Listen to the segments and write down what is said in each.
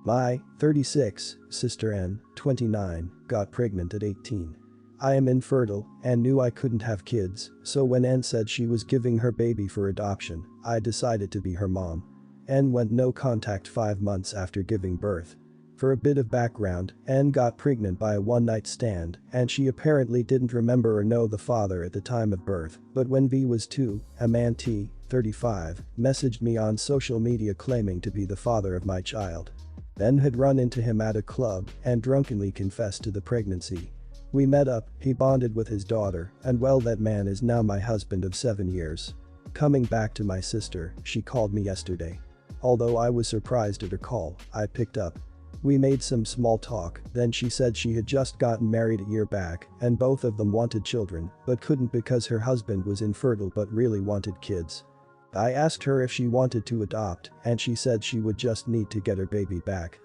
My 36 sister N, 29, got pregnant at 18. I am infertile and knew I couldn't have kids, so when N said she was giving her baby for adoption, I decided to be her mom. N went no contact 5 months after giving birth. For a bit of background, N got pregnant by a one-night stand, and she apparently didn't remember or know the father at the time of birth, but when V was 2, a man T, 35, messaged me on social media claiming to be the father of my child. N had run into him at a club and drunkenly confessed to the pregnancy. We met up, he bonded with his daughter, and well, that man is now my husband of 7 years. Coming back to my sister, she called me yesterday. Although I was surprised at her call, I picked up. We made some small talk, then she said she had just gotten married a year back and both of them wanted children but couldn't because her husband was infertile but really wanted kids. I asked her if she wanted to adopt and she said she would just need to get her baby back.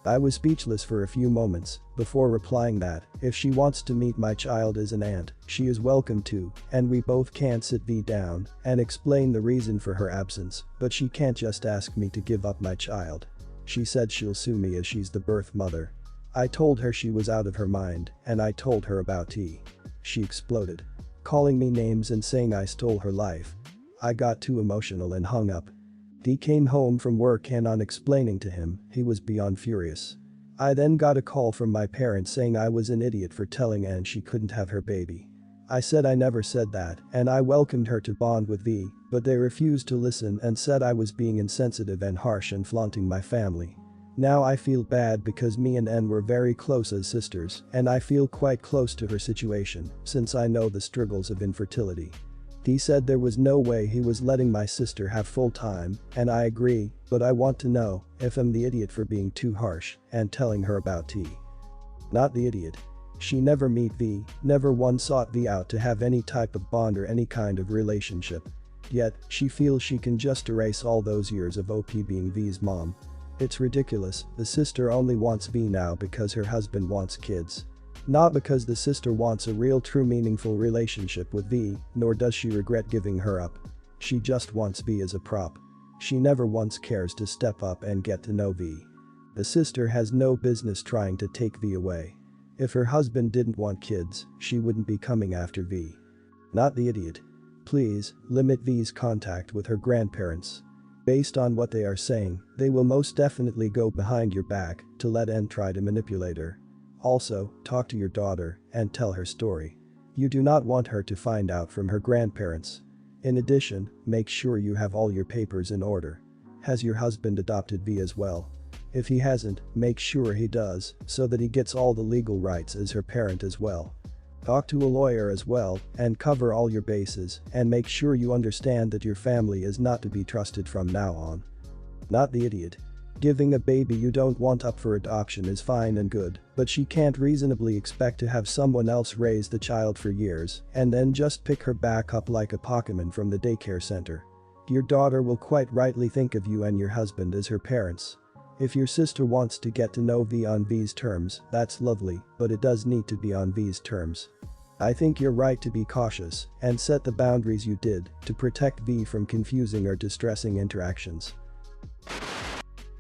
I was speechless for a few moments before replying that if she wants to meet my child as an aunt, she is welcome to, and we both can sit V down and explain the reason for her absence, but she can't just ask me to give up my child. She said she'll sue me as she's the birth mother. I told her she was out of her mind and I told her about T. She exploded, calling me names and saying I stole her life. I got too emotional and hung up. D came home from work and on explaining to him, he was beyond furious. I then got a call from my parents saying I was an idiot for telling Ann she couldn't have her baby. I said I never said that and I welcomed her to bond with V, but they refused to listen and said I was being insensitive and harsh and flaunting my family. Now I feel bad because me and N were very close as sisters and I feel quite close to her situation since I know the struggles of infertility. He said there was no way he was letting my sister have full time, and I agree, but I want to know if I'm the idiot for being too harsh and telling her about T. Not the idiot. She never met V, never once sought V out to have any type of bond or any kind of relationship. Yet, she feels she can just erase all those years of OP being V's mom. It's ridiculous, the sister only wants V now because her husband wants kids. Not because the sister wants a real true meaningful relationship with V, nor does she regret giving her up. She just wants V as a prop. She never once cares to step up and get to know V. The sister has no business trying to take V away. If her husband didn't want kids, she wouldn't be coming after V. Not the idiot. Please, limit V's contact with her grandparents. Based on what they are saying, they will most definitely go behind your back to let N try to manipulate her. Also, talk to your daughter and tell her story. You do not want her to find out from her grandparents. In addition, make sure you have all your papers in order. Has your husband adopted V as well? If he hasn't, make sure he does so that he gets all the legal rights as her parent as well. Talk to a lawyer as well and cover all your bases and make sure you understand that your family is not to be trusted from now on. Not the idiot. Giving a baby you don't want up for adoption is fine and good, but she can't reasonably expect to have someone else raise the child for years and then just pick her back up like a Pokemon from the daycare center. Your daughter will quite rightly think of you and your husband as her parents. If your sister wants to get to know V on V's terms, that's lovely, but it does need to be on V's terms. I think you're right to be cautious and set the boundaries you did to protect V from confusing or distressing interactions.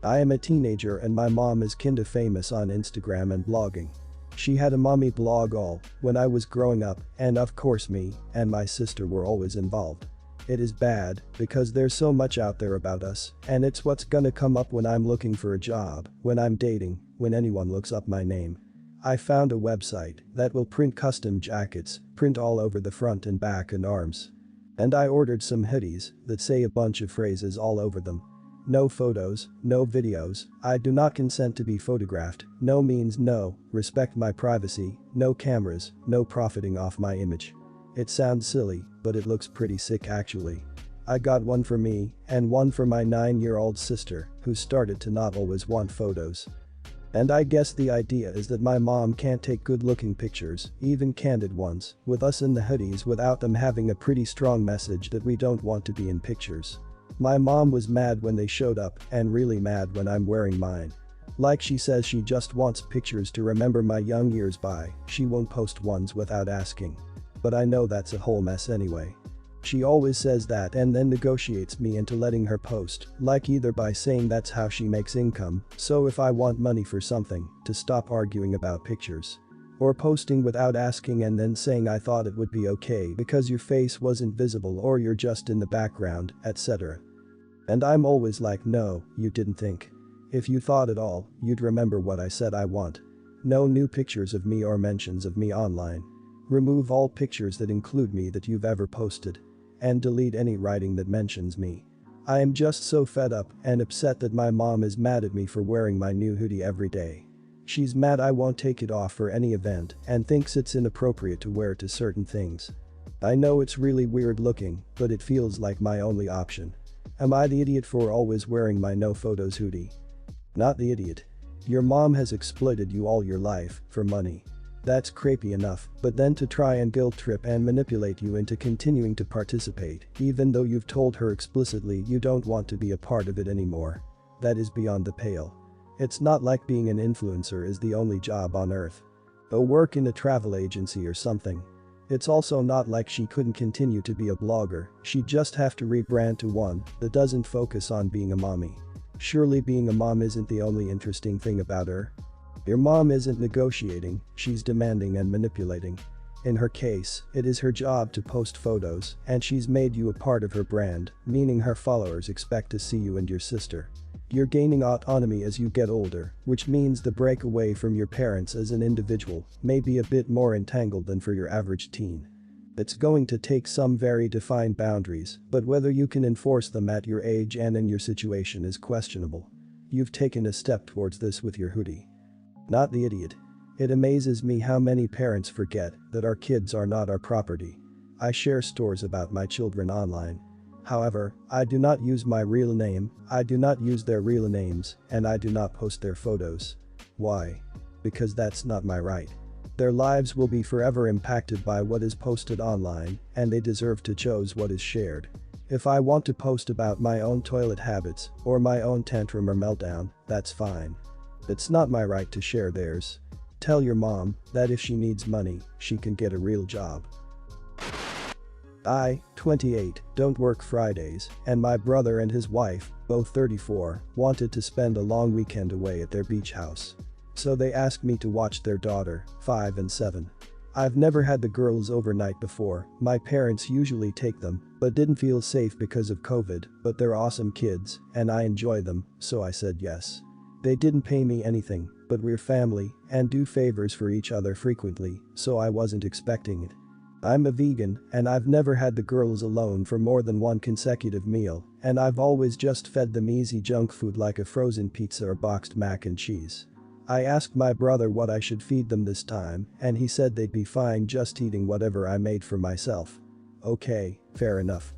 I am a teenager and my mom is kinda famous on Instagram and blogging. She had a mommy blog all when I was growing up and of course me and my sister were always involved. It is bad because there's so much out there about us and it's what's gonna come up when I'm looking for a job, when I'm dating, when anyone looks up my name. I found a website that will print custom jackets, print all over the front and back and arms. And I ordered some hoodies that say a bunch of phrases all over them. No photos, no videos, I do not consent to be photographed, no means no, respect my privacy, no cameras, no profiting off my image. It sounds silly, but it looks pretty sick actually. I got one for me and one for my 9-year-old sister who started to not always want photos. And I guess the idea is that my mom can't take good-looking pictures, even candid ones, with us in the hoodies without them having a pretty strong message that we don't want to be in pictures. My mom was mad when they showed up and really mad when I'm wearing mine. Like she says she just wants pictures to remember my young years by, she won't post ones without asking. But I know that's a whole mess anyway. She always says that and then negotiates me into letting her post, like either by saying that's how she makes income, so if I want money for something, to stop arguing about pictures. Or posting without asking and then saying I thought it would be okay because your face wasn't visible or you're just in the background, etc. And I'm always like no, you didn't think. If you thought at all, you'd remember what I said I want. No new pictures of me or mentions of me online. Remove all pictures that include me that you've ever posted. And delete any writing that mentions me. I am just so fed up and upset that my mom is mad at me for wearing my new hoodie every day. She's mad I won't take it off for any event and thinks it's inappropriate to wear to certain things. I know it's really weird looking, but it feels like my only option. Am I the idiot for always wearing my no photos hoodie? Not the idiot. Your mom has exploited you all your life for money. That's creepy enough, but then to try and guilt trip and manipulate you into continuing to participate, even though you've told her explicitly you don't want to be a part of it anymore. That is beyond the pale. It's not like being an influencer is the only job on earth. Go work in a travel agency or something. It's also not like she couldn't continue to be a blogger, she'd just have to rebrand to one that doesn't focus on being a mommy. Surely being a mom isn't the only interesting thing about her. Your mom isn't negotiating, she's demanding and manipulating. In her case, it is her job to post photos, and she's made you a part of her brand, meaning her followers expect to see you and your sister. You're gaining autonomy as you get older, which means the break away from your parents as an individual may be a bit more entangled than for your average teen. It's going to take some very defined boundaries, but whether you can enforce them at your age and in your situation is questionable. You've taken a step towards this with your hoodie. Not the idiot. It amazes me how many parents forget that our kids are not our property. I share stories about my children online. However, I do not use my real name, I do not use their real names, and I do not post their photos. Why? Because that's not my right. Their lives will be forever impacted by what is posted online, and they deserve to choose what is shared. If I want to post about my own toilet habits or my own tantrum or meltdown, that's fine. It's not my right to share theirs. Tell your mom that if she needs money, she can get a real job. I, 28, don't work Fridays, and my brother and his wife, both 34, wanted to spend a long weekend away at their beach house. So they asked me to watch their daughter, 5 and 7. I've never had the girls overnight before, my parents usually take them, but didn't feel safe because of COVID, but they're awesome kids, and I enjoy them, so I said yes. They didn't pay me anything, but we're family and do favors for each other frequently, so I wasn't expecting it. I'm a vegan, and I've never had the girls alone for more than one consecutive meal, and I've always just fed them easy junk food like a frozen pizza or boxed mac and cheese. I asked my brother what I should feed them this time, and he said they'd be fine just eating whatever I made for myself. Okay, fair enough.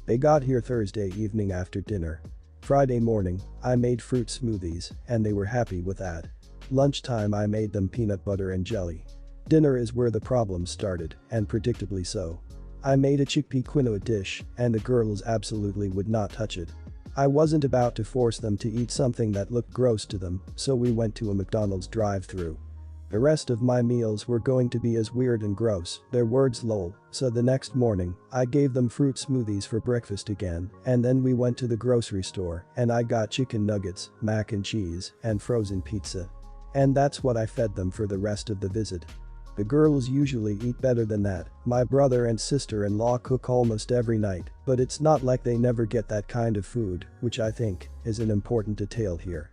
They got here Thursday evening after dinner. Friday morning, I made fruit smoothies, and they were happy with that. Lunchtime I made them peanut butter and jelly. Dinner is where the problem started, and predictably so. I made a chickpea quinoa dish, and the girls absolutely would not touch it. I wasn't about to force them to eat something that looked gross to them, so we went to a McDonald's drive-thru. The rest of my meals were going to be as weird and gross, their words lol, so the next morning, I gave them fruit smoothies for breakfast again, and then we went to the grocery store, and I got chicken nuggets, mac and cheese, and frozen pizza. And that's what I fed them for the rest of the visit. The girls usually eat better than that. My brother and sister-in-law cook almost every night, but it's not like they never get that kind of food, which I think is an important detail here.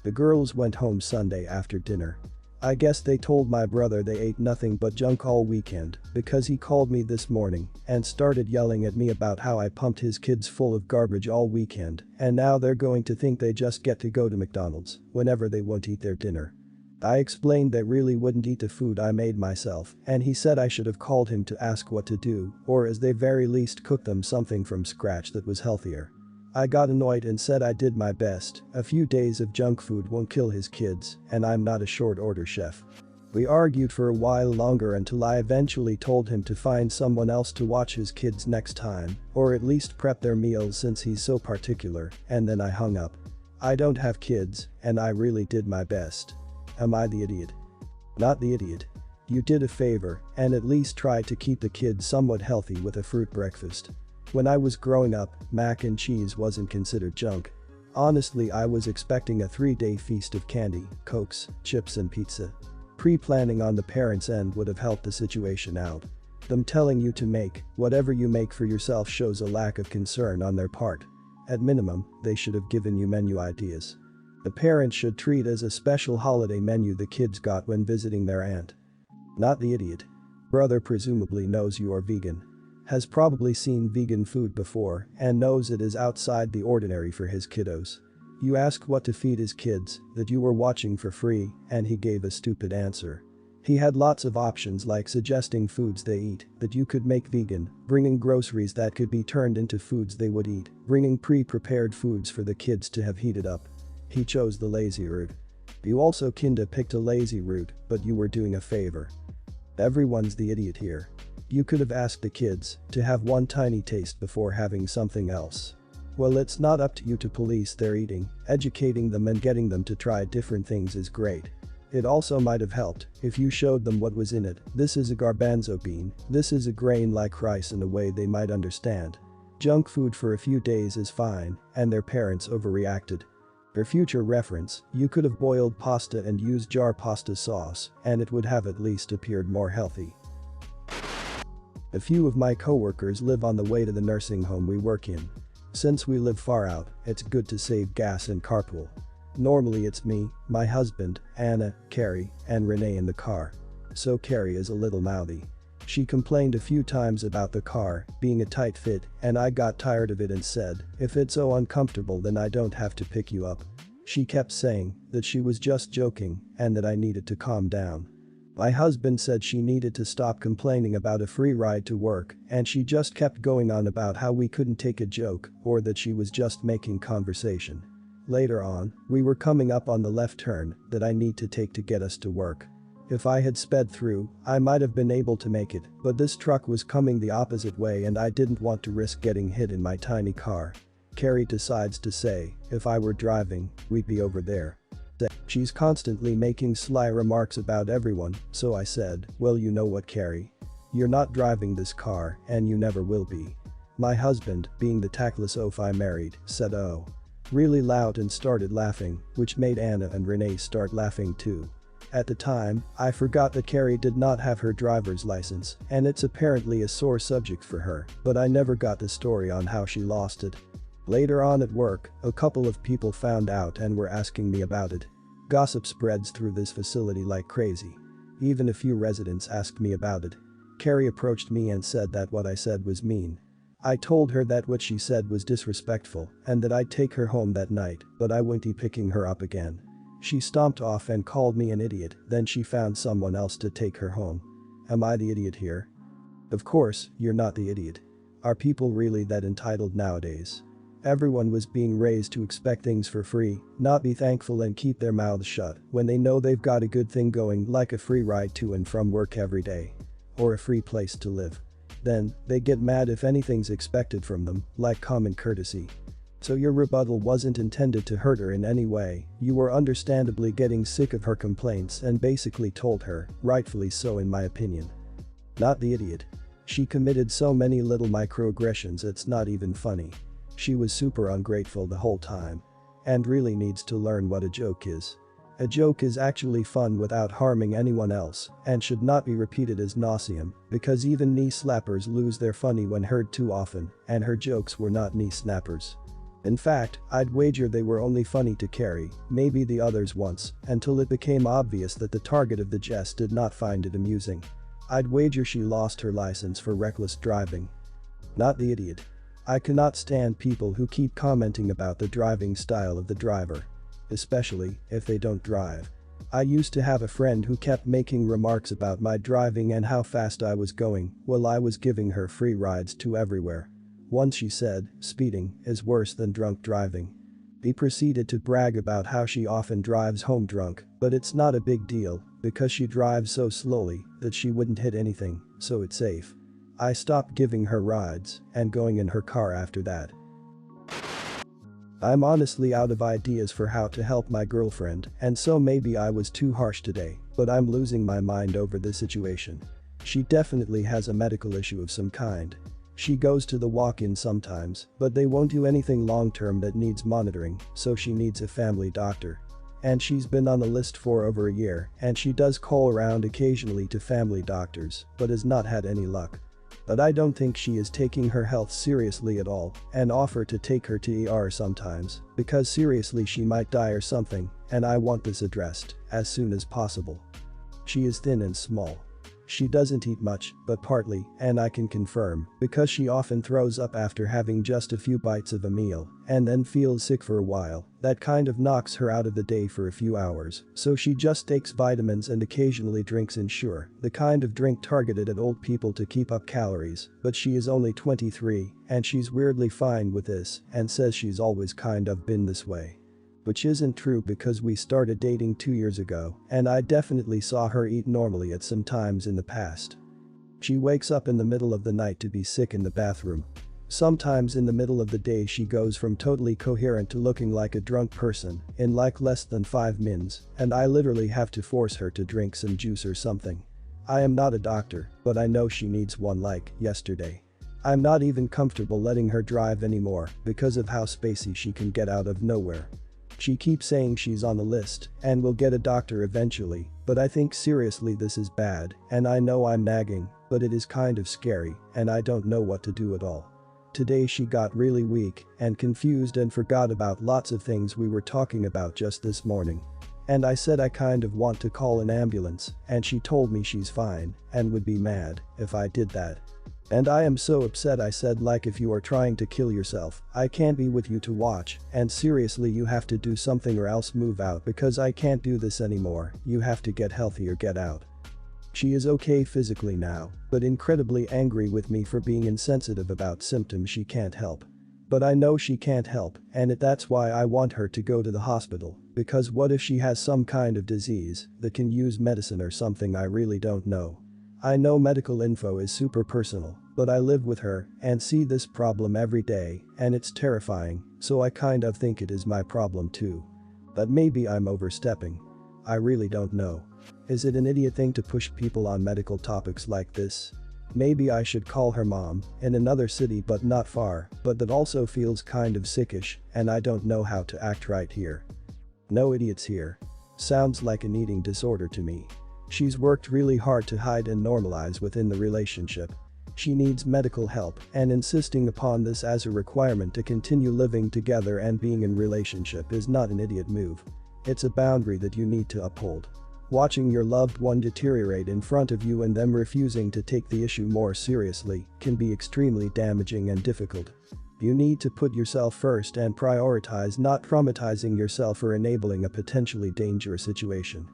The girls went home Sunday after dinner. I guess they told my brother they ate nothing but junk all weekend because he called me this morning and started yelling at me about how I pumped his kids full of garbage all weekend, and now they're going to think they just get to go to McDonald's whenever they won't eat their dinner. I explained they really wouldn't eat the food I made myself, and he said I should have called him to ask what to do, or as they very least cook them something from scratch that was healthier. I got annoyed and said I did my best. A few days of junk food won't kill his kids, and I'm not a short order chef. We argued for a while longer until I eventually told him to find someone else to watch his kids next time, or at least prep their meals since he's so particular, and then I hung up. I don't have kids, and I really did my best. Am I the idiot? Not the idiot. You did a favor and at least tried to keep the kids somewhat healthy with a fruit breakfast. When I was growing up, mac and cheese wasn't considered junk. Honestly, I was expecting a 3-day feast of candy, cokes, chips and pizza. Pre-planning on the parents' end would have helped the situation out. Them telling you to make whatever you make for yourself shows a lack of concern on their part. At minimum, they should have given you menu ideas. The parents should treat as a special holiday menu the kids got when visiting their aunt. Not the idiot. Brother presumably knows you are vegan. Has probably seen vegan food before and knows it is outside the ordinary for his kiddos. You asked what to feed his kids that you were watching for free and he gave a stupid answer. He had lots of options like suggesting foods they eat that you could make vegan, bringing groceries that could be turned into foods they would eat, bringing pre-prepared foods for the kids to have heated up. He chose the lazy route. You also kinda picked a lazy route, but you were doing a favor. Everyone's the idiot here. You could have asked the kids to have one tiny taste before having something else. Well, it's not up to you to police their eating, educating them and getting them to try different things is great. It also might have helped if you showed them what was in it. This is a garbanzo bean, this is a grain like rice in a way they might understand. Junk food for a few days is fine, and their parents overreacted. For future reference, you could have boiled pasta and used jar pasta sauce, and it would have at least appeared more healthy. A few of my coworkers live on the way to the nursing home we work in. Since we live far out, it's good to save gas and carpool. Normally it's me, my husband, Anna, Carrie, and Renee in the car. So Carrie is a little mouthy. She complained a few times about the car being a tight fit and I got tired of it and said, if it's so uncomfortable then I don't have to pick you up. She kept saying that she was just joking and that I needed to calm down. My husband said she needed to stop complaining about a free ride to work and she just kept going on about how we couldn't take a joke or that she was just making conversation. Later on, we were coming up on the left turn that I need to take to get us to work. If I had sped through, I might have been able to make it, but this truck was coming the opposite way and I didn't want to risk getting hit in my tiny car. Carrie decides to say, if I were driving, we'd be over there. She's constantly making sly remarks about everyone, so I said, well, you know what, Carrie? You're not driving this car and you never will be. My husband, being the tactless oaf I married, said oh. Really loud and started laughing, which made Anna and Renee start laughing too. At the time, I forgot that Carrie did not have her driver's license and it's apparently a sore subject for her, but I never got the story on how she lost it. Later on at work, a couple of people found out and were asking me about it. Gossip spreads through this facility like crazy. Even a few residents asked me about it. Carrie approached me and said that what I said was mean. I told her that what she said was disrespectful and that I'd take her home that night, but I wouldn't be picking her up again. She stomped off and called me an idiot, then she found someone else to take her home. Am I the idiot here? Of course, you're not the idiot. Are people really that entitled nowadays? Everyone was being raised to expect things for free, not be thankful and keep their mouths shut when they know they've got a good thing going like a free ride to and from work every day. Or a free place to live. Then, they get mad if anything's expected from them, like common courtesy. So your rebuttal wasn't intended to hurt her in any way, you were understandably getting sick of her complaints and basically told her, rightfully so in my opinion. Not the idiot. She committed so many little microaggressions it's not even funny. She was super ungrateful the whole time. And really needs to learn what a joke is. A joke is actually fun without harming anyone else and should not be repeated as nauseam because even knee slappers lose their funny when heard too often and her jokes were not knee snappers. In fact, I'd wager they were only funny to Carrie, maybe the others once, until it became obvious that the target of the jest did not find it amusing. I'd wager she lost her license for reckless driving. Not the idiot. I cannot stand people who keep commenting about the driving style of the driver. Especially if they don't drive. I used to have a friend who kept making remarks about my driving and how fast I was going while I was giving her free rides to everywhere. Once she said, speeding is worse than drunk driving. He proceeded to brag about how she often drives home drunk, but it's not a big deal because she drives so slowly that she wouldn't hit anything, so it's safe. I stopped giving her rides and going in her car after that. I'm honestly out of ideas for how to help my girlfriend, and so maybe I was too harsh today, but I'm losing my mind over this situation. She definitely has a medical issue of some kind. She goes to the walk-in sometimes, but they won't do anything long-term that needs monitoring, so she needs a family doctor. And she's been on the list for over a year, and she does call around occasionally to family doctors, but has not had any luck. But I don't think she is taking her health seriously at all and offer to take her to ER sometimes, because seriously she might die or something, and I want this addressed as soon as possible. She is thin and small. She doesn't eat much, but partly, and I can confirm, because she often throws up after having just a few bites of a meal and then feels sick for a while. That kind of knocks her out of the day for a few hours, so she just takes vitamins and occasionally drinks Ensure, the kind of drink targeted at old people to keep up calories, but she is only 23 and she's weirdly fine with this and says she's always kind of been this way. Which isn't true because we started dating 2 years ago and I definitely saw her eat normally at some times in the past. She wakes up in the middle of the night to be sick in the bathroom. Sometimes in the middle of the day she goes from totally coherent to looking like a drunk person in like less than 5 mins, and I literally have to force her to drink some juice or something. I am not a doctor, but I know she needs one like yesterday. I'm not even comfortable letting her drive anymore because of how spacey she can get out of nowhere. She keeps saying she's on the list and will get a doctor eventually, but I think seriously this is bad, and I know I'm nagging, but it is kind of scary and I don't know what to do at all. Today she got really weak and confused and forgot about lots of things we were talking about just this morning. And I said I kind of want to call an ambulance, and she told me she's fine and would be mad if I did that. And I am so upset. I said, like, if you are trying to kill yourself, I can't be with you to watch, and seriously you have to do something or else move out because I can't do this anymore. You have to get healthy or get out. She is okay physically now, but incredibly angry with me for being insensitive about symptoms she can't help. But I know she can't help, and that's why I want her to go to the hospital, because what if she has some kind of disease that can use medicine or something? I really don't know. I know medical info is super personal, but I live with her and see this problem every day and it's terrifying, so I kind of think it is my problem too. But maybe I'm overstepping. I really don't know. Is it an idiot thing to push people on medical topics like this? Maybe I should call her mom in another city but not far, but that also feels kind of sickish and I don't know how to act right here. No idiots here. Sounds like an eating disorder to me. She's worked really hard to hide and normalize within the relationship. She needs medical help, and insisting upon this as a requirement to continue living together and being in relationship is not an idiot move. It's a boundary that you need to uphold. Watching your loved one deteriorate in front of you and them refusing to take the issue more seriously can be extremely damaging and difficult. You need to put yourself first and prioritize not traumatizing yourself or enabling a potentially dangerous situation.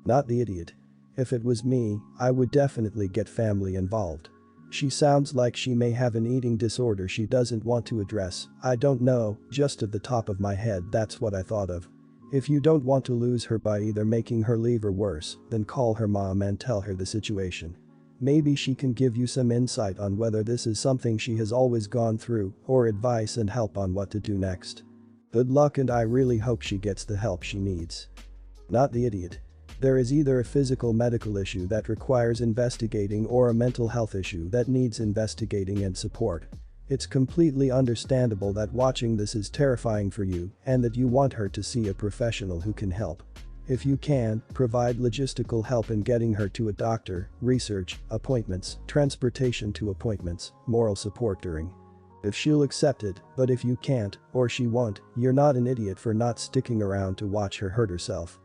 Not the idiot. If it was me, I would definitely get family involved. She sounds like she may have an eating disorder she doesn't want to address. I don't know, just at the top of my head that's what I thought of. If you don't want to lose her by either making her leave or worse, then call her mom and tell her the situation. Maybe she can give you some insight on whether this is something she has always gone through, or advice and help on what to do next. Good luck, and I really hope she gets the help she needs. Not the idiot. There is either a physical medical issue that requires investigating or a mental health issue that needs investigating and support. It's completely understandable that watching this is terrifying for you and that you want her to see a professional who can help. If you can, provide logistical help in getting her to a doctor, research, appointments, transportation to appointments, moral support during. If she'll accept it, but if you can't, or she won't, you're not an idiot for not sticking around to watch her hurt herself.